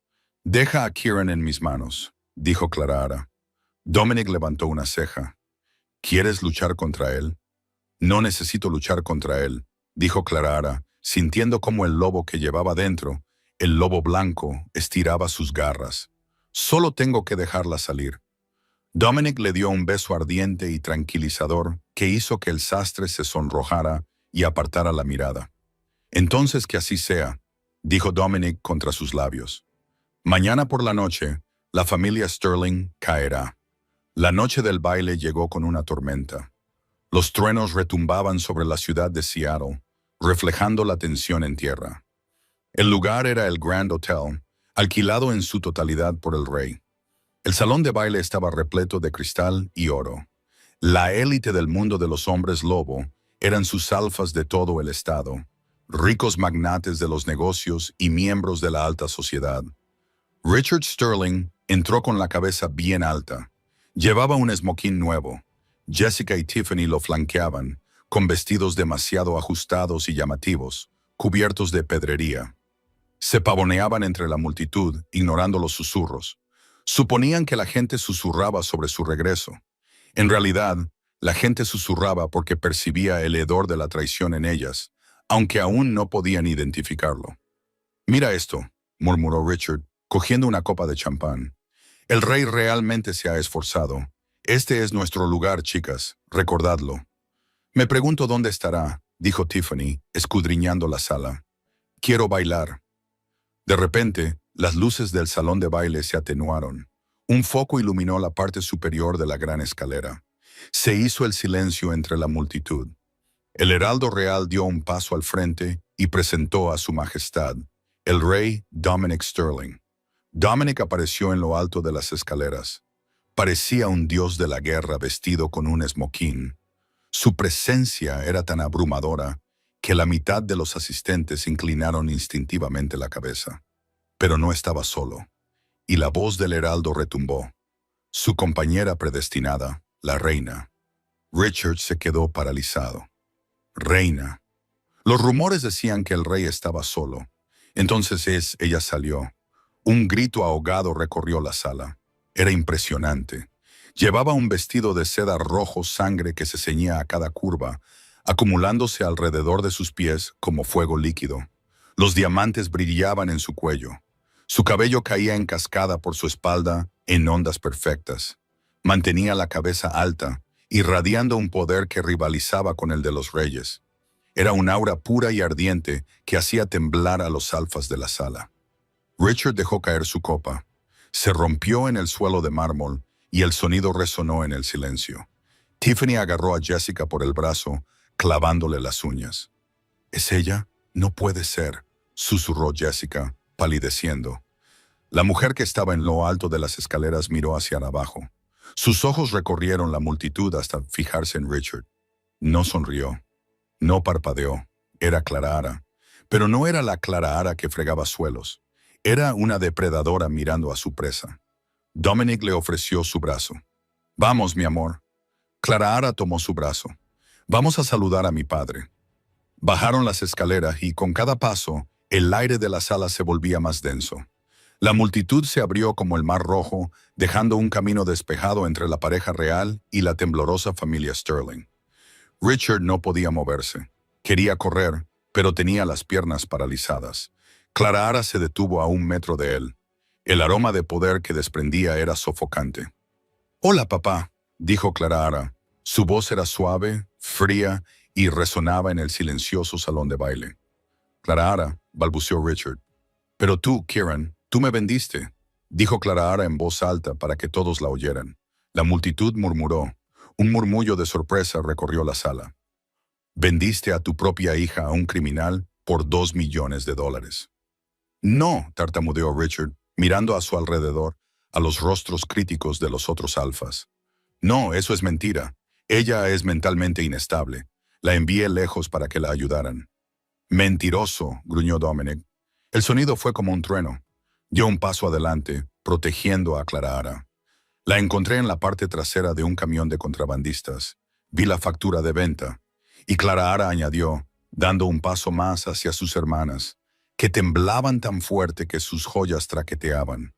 Deja a Kieran en mis manos, dijo Clara Ara. Dominic levantó una ceja. ¿Quieres luchar contra él? No necesito luchar contra él, dijo Clara Ara, sintiendo cómo el lobo que llevaba dentro, el lobo blanco, estiraba sus garras. Solo tengo que dejarla salir. Dominic le dio un beso ardiente y tranquilizador que hizo que el sastre se sonrojara y apartara la mirada. Entonces que así sea, dijo Dominic contra sus labios. Mañana por la noche, la familia Sterling caerá. La noche del baile llegó con una tormenta. Los truenos retumbaban sobre la ciudad de Seattle, reflejando la tensión en tierra. El lugar era el Grand Hotel, alquilado en su totalidad por el rey. El salón de baile estaba repleto de cristal y oro. La élite del mundo de los hombres lobo eran sus alfas de todo el estado, ricos magnates de los negocios y miembros de la alta sociedad. Richard Sterling entró con la cabeza bien alta. Llevaba un esmoquín nuevo. Jessica y Tiffany lo flanqueaban, con vestidos demasiado ajustados y llamativos, cubiertos de pedrería. Se pavoneaban entre la multitud, ignorando los susurros. Suponían que la gente susurraba sobre su regreso. En realidad, la gente susurraba porque percibía el hedor de la traición en ellas, aunque aún no podían identificarlo. «Mira esto», murmuró Richard, cogiendo una copa de champán. «El rey realmente se ha esforzado. Este es nuestro lugar, chicas, recordadlo». «Me pregunto dónde estará», dijo Tiffany, escudriñando la sala. «Quiero bailar». De repente, las luces del salón de baile se atenuaron. Un foco iluminó la parte superior de la gran escalera. Se hizo el silencio entre la multitud. El heraldo real dio un paso al frente y presentó a su majestad, el rey Dominic Sterling. Dominic apareció en lo alto de las escaleras. Parecía un dios de la guerra vestido con un esmoquín. Su presencia era tan abrumadora que la mitad de los asistentes inclinaron instintivamente la cabeza. Pero no estaba solo, y la voz del heraldo retumbó. Su compañera predestinada, la reina. Richard se quedó paralizado. Reina. Los rumores decían que el rey estaba solo. Entonces ella salió. Un grito ahogado recorrió la sala. Era impresionante. Llevaba un vestido de seda rojo sangre que se ceñía a cada curva, acumulándose alrededor de sus pies como fuego líquido. Los diamantes brillaban en su cuello. Su cabello caía en cascada por su espalda en ondas perfectas. Mantenía la cabeza alta, irradiando un poder que rivalizaba con el de los reyes. Era un aura pura y ardiente que hacía temblar a los alfas de la sala. Richard dejó caer su copa. Se rompió en el suelo de mármol y el sonido resonó en el silencio. Tiffany agarró a Jessica por el brazo, clavándole las uñas. «¿Es ella? No puede ser», susurró Jessica, palideciendo. La mujer que estaba en lo alto de las escaleras miró hacia abajo. Sus ojos recorrieron la multitud hasta fijarse en Richard. No sonrió. No parpadeó. Era Clara Ara. Pero no era la Clara Ara que fregaba suelos. Era una depredadora mirando a su presa. Dominic le ofreció su brazo. «Vamos, mi amor». Clara Ara tomó su brazo. «Vamos a saludar a mi padre». Bajaron las escaleras y con cada paso, el aire de la sala se volvía más denso. La multitud se abrió como el mar rojo, dejando un camino despejado entre la pareja real y la temblorosa familia Sterling. Richard no podía moverse. Quería correr, pero tenía las piernas paralizadas. Clara Ara se detuvo a 1 metro de él. El aroma de poder que desprendía era sofocante. «Hola, papá», dijo Clara Ara. Su voz era suave, fría y resonaba en el silencioso salón de baile. «Clara Ara», balbuceó Richard. «Pero tú, Kieran, tú me vendiste», dijo Clara Ara en voz alta para que todos la oyeran. La multitud murmuró. Un murmullo de sorpresa recorrió la sala. «Vendiste a tu propia hija a un criminal por $2 millones. «No», tartamudeó Richard, mirando a su alrededor, a los rostros críticos de los otros alfas. «No, eso es mentira. Ella es mentalmente inestable. La envié lejos para que la ayudaran. Mentiroso, gruñó Dominic. El sonido fue como un trueno. Dio un paso adelante, protegiendo a Clara. La encontré en la parte trasera de un camión de contrabandistas. Vi la factura de venta. Y Clara añadió, dando un paso más hacia sus hermanas, que temblaban tan fuerte que sus joyas traqueteaban.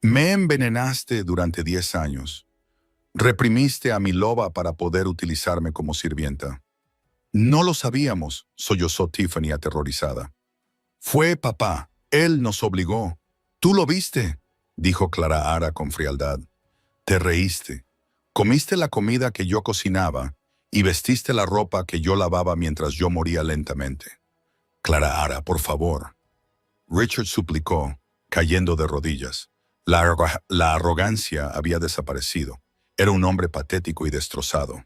Me envenenaste durante 10 años. Reprimiste a mi loba para poder utilizarme como sirvienta. No lo sabíamos, sollozó Tiffany aterrorizada. Fue papá, él nos obligó. Tú lo viste, dijo Clara con frialdad. Te reíste. Comiste la comida que yo cocinaba y vestiste la ropa que yo lavaba mientras yo moría lentamente. Clara, por favor. Richard suplicó, cayendo de rodillas. La arrogancia había desaparecido. Era un hombre patético y destrozado.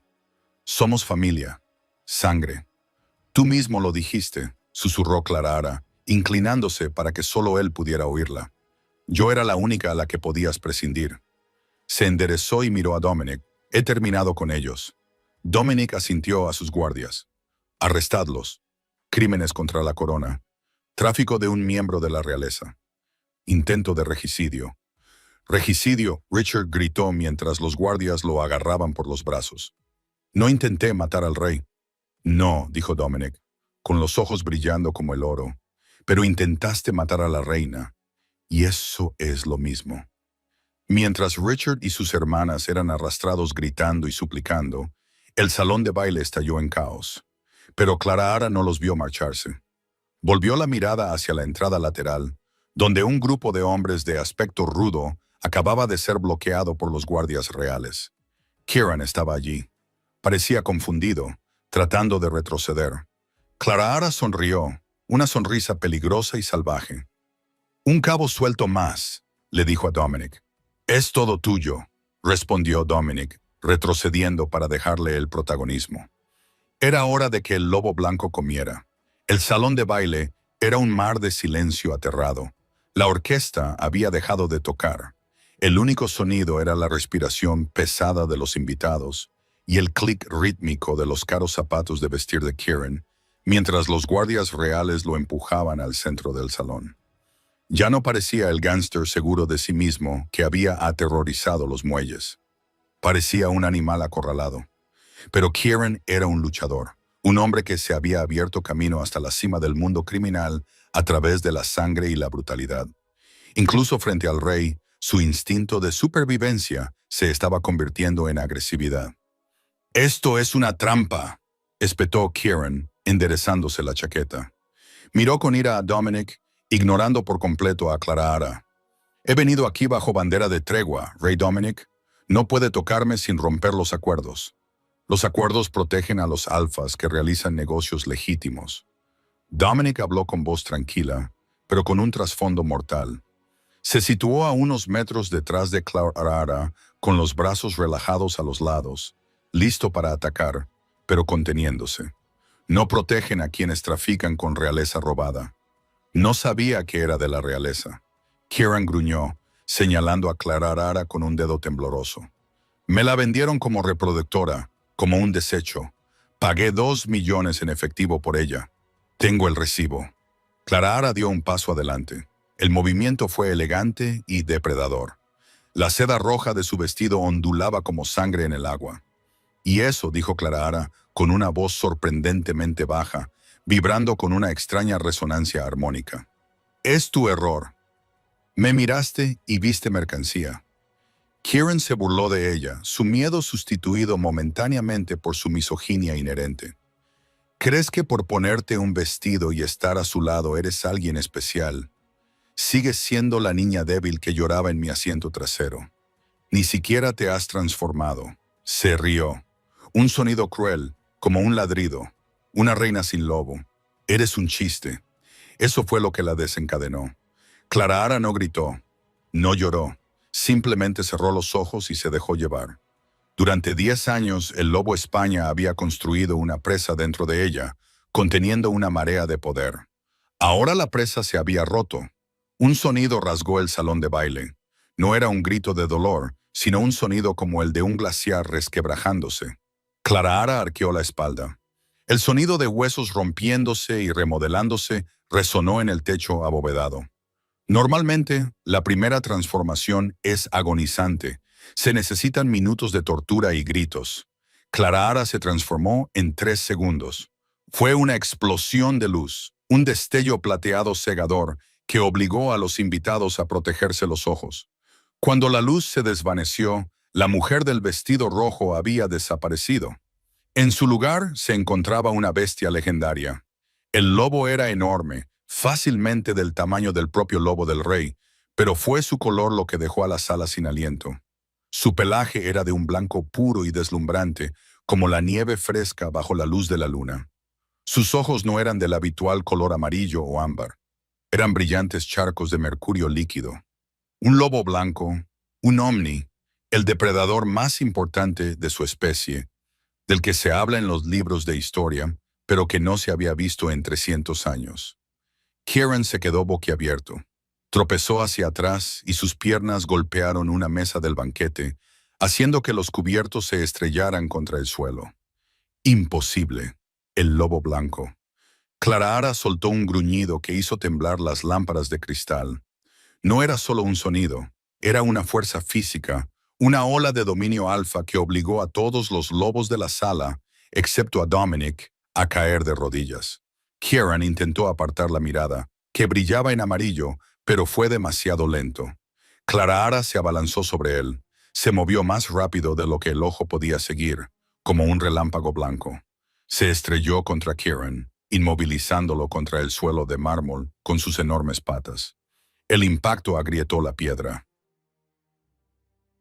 Somos familia. Sangre. Tú mismo lo dijiste, susurró Clara, inclinándose para que solo él pudiera oírla. Yo era la única a la que podías prescindir. Se enderezó y miró a Dominic. He terminado con ellos. Dominic asintió a sus guardias. Arrestadlos. Crímenes contra la corona. Tráfico de un miembro de la realeza. Intento de regicidio. Regicidio, Richard gritó mientras los guardias lo agarraban por los brazos. No intenté matar al rey. No, dijo Dominic, con los ojos brillando como el oro. Pero intentaste matar a la reina. Y eso es lo mismo. Mientras Richard y sus hermanas eran arrastrados gritando y suplicando, el salón de baile estalló en caos. Pero Clara no los vio marcharse. Volvió la mirada hacia la entrada lateral, donde un grupo de hombres de aspecto rudo acababa de ser bloqueado por los guardias reales. Kieran estaba allí. Parecía confundido, tratando de retroceder. Clara sonrió, una sonrisa peligrosa y salvaje. Un cabo suelto más, le dijo a Dominic. Es todo tuyo, respondió Dominic, retrocediendo para dejarle el protagonismo. Era hora de que el lobo blanco comiera. El salón de baile era un mar de silencio aterrado. La orquesta había dejado de tocar. El único sonido era la respiración pesada de los invitados y el clic rítmico de los caros zapatos de vestir de Kieran, mientras los guardias reales lo empujaban al centro del salón. Ya no parecía el gángster seguro de sí mismo que había aterrorizado los muelles. Parecía un animal acorralado. Pero Kieran era un luchador, un hombre que se había abierto camino hasta la cima del mundo criminal a través de la sangre y la brutalidad. Incluso frente al rey, su instinto de supervivencia se estaba convirtiendo en agresividad. «Esto es una trampa», espetó Kieran, enderezándose la chaqueta. Miró con ira a Dominic, ignorando por completo a Clara. «He venido aquí bajo bandera de tregua, Rey Dominic. No puede tocarme sin romper los acuerdos. Los acuerdos protegen a los alfas que realizan negocios legítimos». Dominic habló con voz tranquila, pero con un trasfondo mortal. Se situó a unos metros detrás de Clara, con los brazos relajados a los lados, listo para atacar, pero conteniéndose. No protegen a quienes trafican con realeza robada. No sabía que era de la realeza. Kieran gruñó, señalando a Clara con un dedo tembloroso. Me la vendieron como reproductora, como un desecho. Pagué 2 millones en efectivo por ella. Tengo el recibo. Clara dio un paso adelante. El movimiento fue elegante y depredador. La seda roja de su vestido ondulaba como sangre en el agua. Y eso, dijo Clara, con una voz sorprendentemente baja, vibrando con una extraña resonancia armónica. Es tu error. Me miraste y viste mercancía. Kieran se burló de ella, su miedo sustituido momentáneamente por su misoginia inherente. ¿Crees que por ponerte un vestido y estar a su lado eres alguien especial? Sigues siendo la niña débil que lloraba en mi asiento trasero. Ni siquiera te has transformado. Se rió. Un sonido cruel, como un ladrido. Una reina sin lobo. Eres un chiste. Eso fue lo que la desencadenó. Clara no gritó. No lloró. Simplemente cerró los ojos y se dejó llevar. Durante 10 años, el Lobo España había construido una presa dentro de ella, conteniendo una marea de poder. Ahora la presa se había roto. Un sonido rasgó el salón de baile. No era un grito de dolor, sino un sonido como el de un glaciar resquebrajándose. Clara arqueó la espalda. El sonido de huesos rompiéndose y remodelándose resonó en el techo abovedado. Normalmente, la primera transformación es agonizante. Se necesitan minutos de tortura y gritos. Clara se transformó en 3 segundos. Fue una explosión de luz, un destello plateado cegador que obligó a los invitados a protegerse los ojos. Cuando la luz se desvaneció, la mujer del vestido rojo había desaparecido. En su lugar se encontraba una bestia legendaria. El lobo era enorme, fácilmente del tamaño del propio lobo del rey, pero fue su color lo que dejó a la sala sin aliento. Su pelaje era de un blanco puro y deslumbrante, como la nieve fresca bajo la luz de la luna. Sus ojos no eran del habitual color amarillo o ámbar. Eran brillantes charcos de mercurio líquido. Un lobo blanco, un ovni, el depredador más importante de su especie, del que se habla en los libros de historia, pero que no se había visto en 300 años. Kieran se quedó boquiabierto. Tropezó hacia atrás y sus piernas golpearon una mesa del banquete, haciendo que los cubiertos se estrellaran contra el suelo. Imposible. El lobo blanco. Clara soltó un gruñido que hizo temblar las lámparas de cristal. No era solo un sonido, era una fuerza física, una ola de dominio alfa que obligó a todos los lobos de la sala, excepto a Dominic, a caer de rodillas. Kieran intentó apartar la mirada, que brillaba en amarillo, pero fue demasiado lento. Clara se abalanzó sobre él. Se movió más rápido de lo que el ojo podía seguir, como un relámpago blanco. Se estrelló contra Kieran, inmovilizándolo contra el suelo de mármol con sus enormes patas. El impacto agrietó la piedra.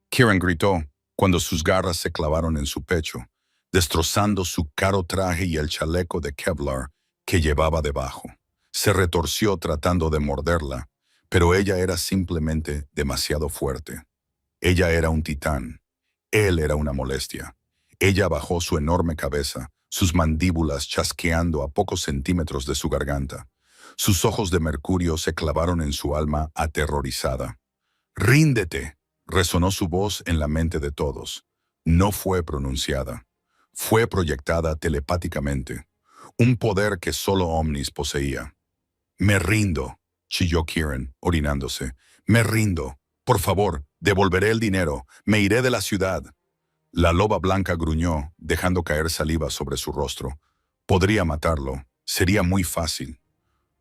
Kieran gritó cuando sus garras se clavaron en su pecho, destrozando su caro traje y el chaleco de Kevlar que llevaba debajo. Se retorció tratando de morderla, pero ella era simplemente demasiado fuerte. Ella era un titán. Él era una molestia. Ella bajó su enorme cabeza, sus mandíbulas chasqueando a pocos centímetros de su garganta. Sus ojos de mercurio se clavaron en su alma aterrorizada. «¡Ríndete!», resonó su voz en la mente de todos. No fue pronunciada. Fue proyectada telepáticamente. Un poder que solo Omnis poseía. «Me rindo», chilló Kieran, orinándose. «Me rindo. Por favor, devolveré el dinero. Me iré de la ciudad». La loba blanca gruñó, dejando caer saliva sobre su rostro. Podría matarlo. Sería muy fácil.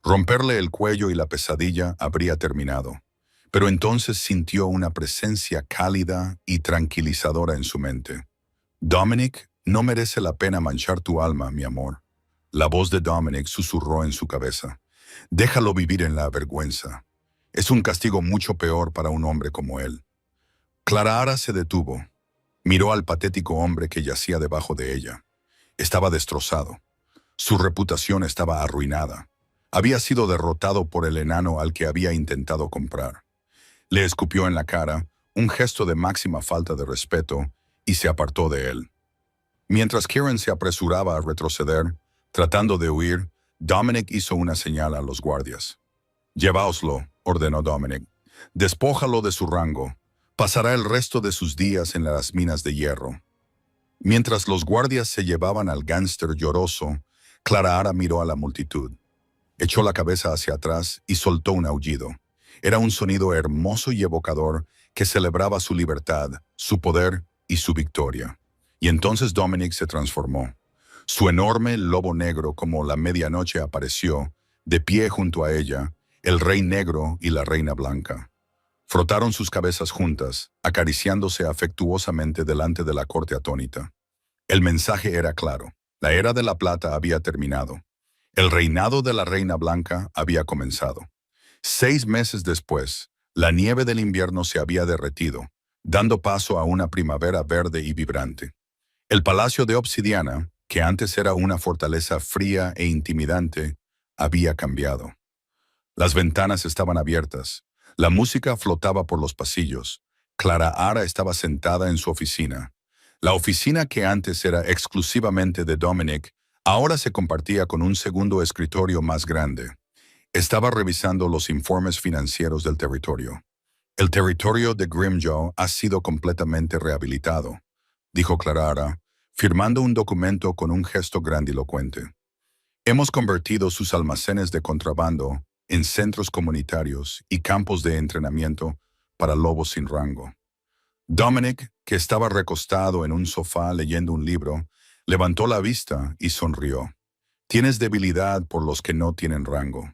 Romperle el cuello y la pesadilla habría terminado. Pero entonces sintió una presencia cálida y tranquilizadora en su mente. «Dominic, no merece la pena manchar tu alma, mi amor». La voz de Dominic susurró en su cabeza. «Déjalo vivir en la vergüenza. Es un castigo mucho peor para un hombre como él». Clara se detuvo. Miró al patético hombre que yacía debajo de ella. Estaba destrozado. Su reputación estaba arruinada. Había sido derrotado por el enano al que había intentado comprar. Le escupió en la cara, un gesto de máxima falta de respeto, y se apartó de él. Mientras Kieran se apresuraba a retroceder, tratando de huir, Dominic hizo una señal a los guardias. «Lleváoslo», ordenó Dominic. «Despójalo de su rango. Pasará el resto de sus días en las minas de hierro». Mientras los guardias se llevaban al gánster lloroso, Clara miró a la multitud. Echó la cabeza hacia atrás y soltó un aullido. Era un sonido hermoso y evocador que celebraba su libertad, su poder y su victoria. Y entonces Dominic se transformó. Su enorme lobo negro como la medianoche apareció, de pie junto a ella, el rey negro y la reina blanca. Frotaron sus cabezas juntas, acariciándose afectuosamente delante de la corte atónita. El mensaje era claro. La era de la plata había terminado. El reinado de la reina blanca había comenzado. 6 meses después, la nieve del invierno se había derretido, dando paso a una primavera verde y vibrante. El palacio de obsidiana, que antes era una fortaleza fría e intimidante, había cambiado. Las ventanas estaban abiertas, la música flotaba por los pasillos. Clara estaba sentada en su oficina. La oficina que antes era exclusivamente de Dominic, ahora se compartía con un segundo escritorio más grande. Estaba revisando los informes financieros del territorio. «El territorio de Grimjaw ha sido completamente rehabilitado», dijo Clara, firmando un documento con un gesto grandilocuente. Hemos convertido sus almacenes de contrabando en centros comunitarios y campos de entrenamiento para lobos sin rango. Dominic, que estaba recostado en un sofá leyendo un libro, levantó la vista y sonrió. Tienes debilidad por los que no tienen rango.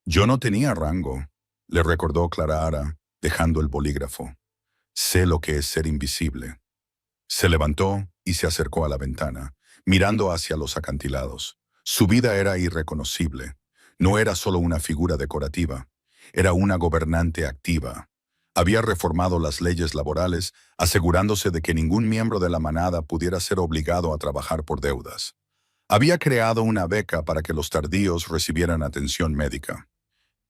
Yo no tenía rango, le recordó Clara Ara, dejando el bolígrafo. Sé lo que es ser invisible. Se levantó y se acercó a la ventana, mirando hacia los acantilados. Su vida era irreconocible. No era solo una figura decorativa, era una gobernante activa. Había reformado las leyes laborales, asegurándose de que ningún miembro de la manada pudiera ser obligado a trabajar por deudas. Había creado una beca para que los tardíos recibieran atención médica.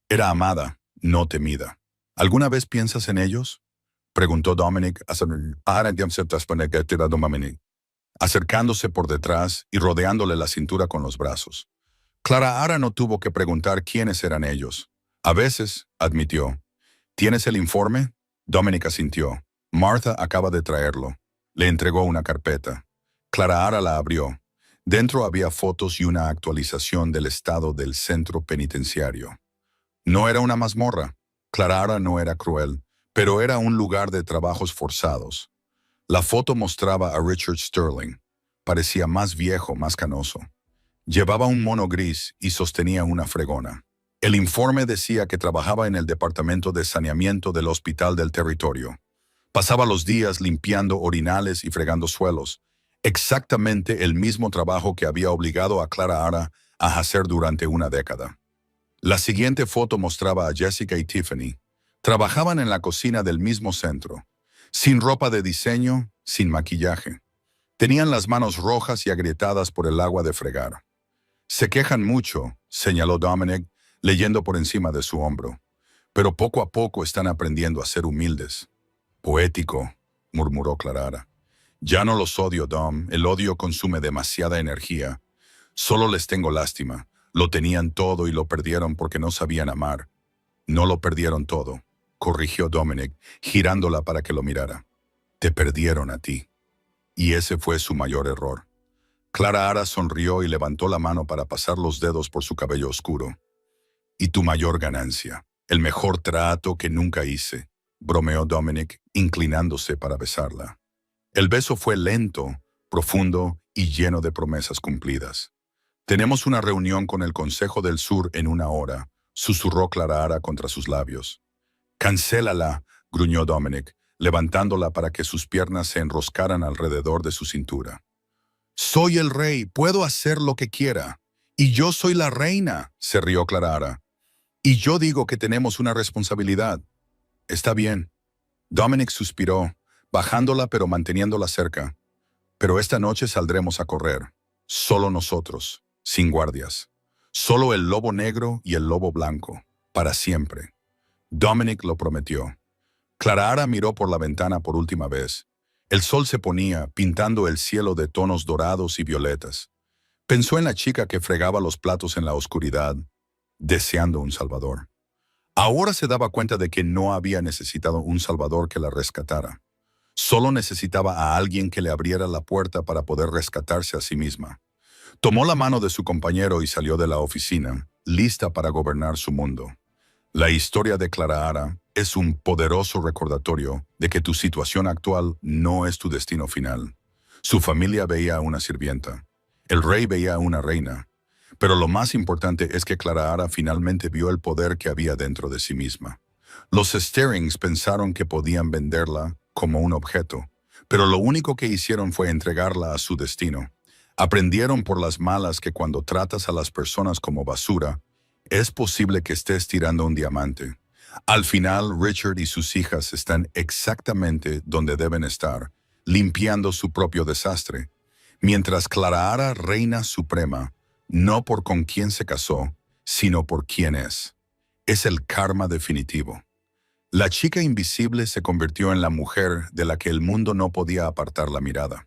Era amada, no temida. ¿Alguna vez piensas en ellos?, preguntó Dominic, acercándose por detrás y rodeándole la cintura con los brazos. Clara Ara no tuvo que preguntar quiénes eran ellos. A veces, admitió. ¿Tienes el informe? Dominic asintió. Martha acaba de traerlo. Le entregó una carpeta. Clara Ara la abrió. Dentro había fotos y una actualización del estado del centro penitenciario. No era una mazmorra. Clara Ara no era cruel, pero era un lugar de trabajos forzados. La foto mostraba a Richard Sterling. Parecía más viejo, más canoso. Llevaba un mono gris y sostenía una fregona. El informe decía que trabajaba en el departamento de saneamiento del Hospital del Territorio. Pasaba los días limpiando orinales y fregando suelos. Exactamente el mismo trabajo que había obligado a Clara Ara a hacer durante una década. La siguiente foto mostraba a Jessica y Tiffany. Trabajaban en la cocina del mismo centro. Sin ropa de diseño, sin maquillaje. Tenían las manos rojas y agrietadas por el agua de fregar. Se quejan mucho, señaló Dominic, leyendo por encima de su hombro. Pero poco a poco están aprendiendo a ser humildes. Poético, murmuró Clara Ara. Ya no los odio, Dom. El odio consume demasiada energía. Solo les tengo lástima. Lo tenían todo y lo perdieron porque no sabían amar. No lo perdieron todo, corrigió Dominic, girándola para que lo mirara. Te perdieron a ti. Y ese fue su mayor error. Clara Ara sonrió y levantó la mano para pasar los dedos por su cabello oscuro. Y tu mayor ganancia, el mejor trato que nunca hice, bromeó Dominic, inclinándose para besarla. El beso fue lento, profundo y lleno de promesas cumplidas. Tenemos una reunión con el Consejo del Sur en 1 hora, susurró Clara Ara contra sus labios. Cancélala, gruñó Dominic, levantándola para que sus piernas se enroscaran alrededor de su cintura. Soy el rey, puedo hacer lo que quiera. Y yo soy la reina, se rió Clara Ara. Y yo digo que tenemos una responsabilidad. Está bien. Dominic suspiró, bajándola pero manteniéndola cerca. Pero esta noche saldremos a correr. Solo nosotros, sin guardias. Solo el lobo negro y el lobo blanco, para siempre. Dominic lo prometió. Clara Ara miró por la ventana por última vez. El sol se ponía, pintando el cielo de tonos dorados y violetas. Pensó en la chica que fregaba los platos en la oscuridad, deseando un salvador. Ahora se daba cuenta de que no había necesitado un salvador que la rescatara. Solo necesitaba a alguien que le abriera la puerta para poder rescatarse a sí misma. Tomó la mano de su compañero y salió de la oficina, lista para gobernar su mundo. La historia de Clara Ara es un poderoso recordatorio de que tu situación actual no es tu destino final. Su familia veía a una sirvienta. El rey veía a una reina. Pero lo más importante es que Clara Ara finalmente vio el poder que había dentro de sí misma. Los Sterlings pensaron que podían venderla como un objeto, pero lo único que hicieron fue entregarla a su destino. Aprendieron por las malas que cuando tratas a las personas como basura, es posible que estés tirando un diamante. Al final, Richard y sus hijas están exactamente donde deben estar, limpiando su propio desastre, mientras Clara Ara reina suprema, no por con quién se casó, sino por quién es. Es el karma definitivo. La chica invisible se convirtió en la mujer de la que el mundo no podía apartar la mirada.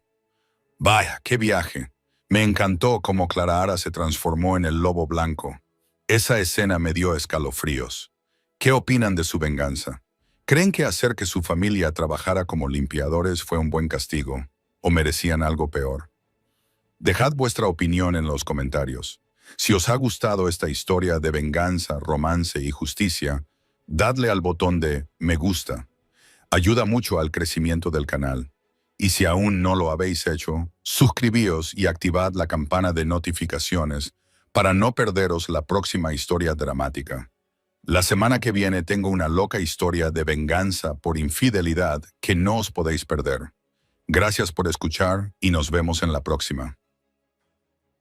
Vaya, qué viaje. Me encantó cómo Clara Ara se transformó en el lobo blanco. Esa escena me dio escalofríos. ¿Qué opinan de su venganza? ¿Creen que hacer que su familia trabajara como limpiadores fue un buen castigo? ¿O merecían algo peor? Dejad vuestra opinión en los comentarios. Si os ha gustado esta historia de venganza, romance y justicia, dadle al botón de me gusta. Ayuda mucho al crecimiento del canal. Y si aún no lo habéis hecho, suscribíos y activad la campana de notificaciones para no perderos la próxima historia dramática. La semana que viene tengo una loca historia de venganza por infidelidad que no os podéis perder. Gracias por escuchar y nos vemos en la próxima.